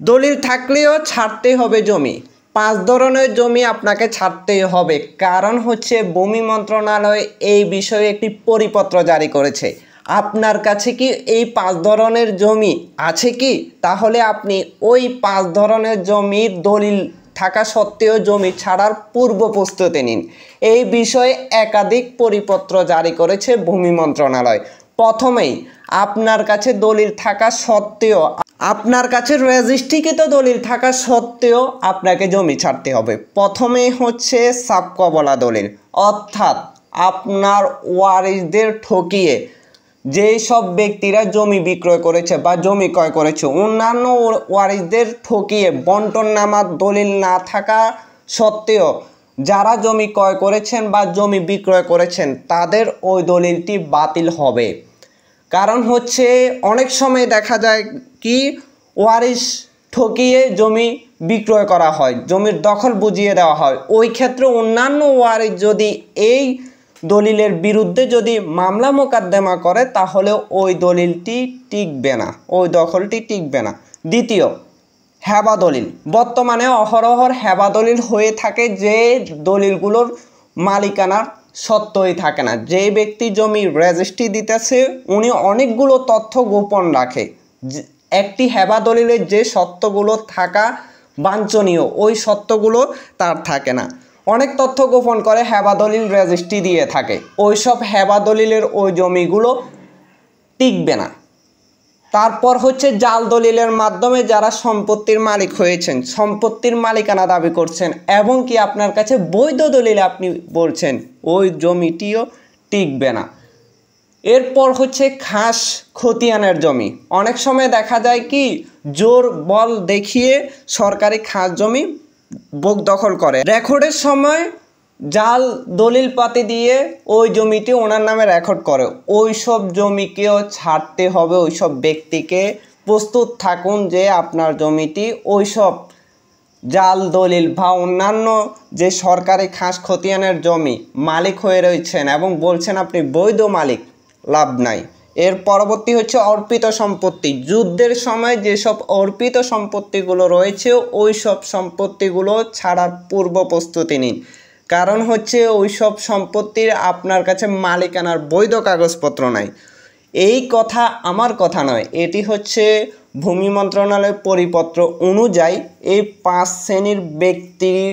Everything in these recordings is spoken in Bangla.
দলিল থাকলেও ছাড়তে হবে জমি। 5 ধরনের জমি আপনাকে ছাড়তেই হবে, কারণ হচ্ছে ভূমি মন্ত্রণালয় এই বিষয়ে একটি পরিপত্র জারি করেছে। আপনার কাছে কি এই 5 ধরনের জমি আছে কি? তাহলে আপনি ওই 5 ধরনের জমির দলিল থাকা সত্ত্বেও জমি ছাড়ার পূর্ব প্রস্তুতি নিন। এই বিষয়ে একাধিক পরিপত্র জারি করেছে ভূমি মন্ত্রণালয়। প্রথমেই আপনার কাছে দলিল থাকা সত্ত্বেও, আপনার কাছে রেজিস্ট্রিকৃত দলিল থাকা সত্ত্বেও আপনাকে জমি ছাড়তে হবে। প্রথমেই হচ্ছে সাবকবলা দলিল, অর্থাৎ আপনার ওয়ারিশদের ঠকিয়ে যেই সব ব্যক্তিরা জমি বিক্রয় করেছে বা জমি ক্রয় করেছে, অন্যান্য ওয়ারিশদের ঠকিয়ে বন্টননামার দলিল না থাকা সত্ত্বেও যারা জমি ক্রয় করেছেন বা জমি বিক্রয় করেছেন তাদের ওই দলিলটি বাতিল হবে। কারণ হচ্ছে অনেক সময় দেখা যায় কি ওয়ারিশ ঠকিয়ে জমি বিক্রয় করা হয়, জমির দখল বুঝিয়ে দেওয়া হয়। ওই ক্ষেত্রে অন্যান্য ওয়ারিশ যদি এই দলিলের বিরুদ্ধে যদি মামলা মোকদ্দমা করে তাহলে ওই দলিলটি টিকবে না, ওই দখলটি টিকবে না। দ্বিতীয়, হেবা দলিল। বর্তমানে অহরহর হেবা দলিল হয়ে থাকে, যে দলিলগুলোর মালিকানার সত্যই থাকে না। যে ব্যক্তি জমি রেজিস্ট্রি দিতেছে উনি অনেকগুলো তথ্য গোপন রাখে। একটি হেবা দলিলে যে সত্যগুলো থাকা বাঞ্ছনীয় ওই সত্যগুলো তার থাকে না, অনেক তথ্য গোপন করে হেবা দলিল রেজিস্ট্রি দিয়ে থাকে। ওই সব হেবা দলিলের ওই জমিগুলো টিকবে না। তারপর হচ্ছে জাল দলিলের মাধ্যমে যারা সম্পত্তির মালিক হয়েছেন, সম্পত্তির মালিকানা দাবি করছেন এবং কি আপনার কাছে বৈধ দলিল আপনি বলছেন, ওই জমিটিও টিকবে না। এরপর হচ্ছে খাস খতিয়ানের জমি। অনেক সময় দেখা যায় কি জোর বল দেখিয়ে সরকারি খাস জমি বোক দখল করে, রেকর্ডের সময় জাল দলিল পাতি দিয়ে ওই জমিটি ওনার নামে রেকর্ড করে। ওই সব জমিকেও ছাড়তে হবে। ওই সব ব্যক্তিকে প্রস্তুত থাকুন যে আপনার জমিটি ওই সব জাল দলিল বা অন্যান্য যে সরকারি খাস খতিয়ানের জমি মালিক হয়ে রয়েছেন এবং বলছেন আপনি বৈধ মালিক, লাভ নাই। এর পরবর্তী হচ্ছে অর্পিত সম্পত্তি। যুদ্ধের সময় যেসব অর্পিত সম্পত্তিগুলো রয়েছে ওই সব সম্পত্তিগুলো ছাড়ার পূর্ব প্রস্তুতি নিন, কারণ হচ্ছে ওই সব সম্পত্তির আপনার কাছে মালিকানার বৈধ কাগজপত্র নাই। এই কথা আমার কথা নয়, এটি হচ্ছে ভূমি মন্ত্রণালয়ের পরিপত্র অনুযায়ী এই 5 শ্রেণীর ব্যক্তির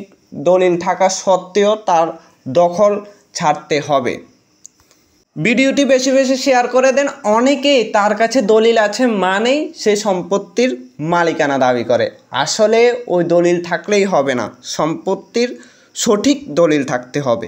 দলিল থাকা সত্ত্বেও তার দখল ছাড়তে হবে। ভিডিওটি বেশি বেশি শেয়ার করে দেন। অনেকেই তার কাছে দলিল আছে মানেই সে সম্পত্তির মালিকানা দাবি করে। আসলে ওই দলিল থাকলেই হবে না, সম্পত্তির সঠিক দলিল থাকতে হবে।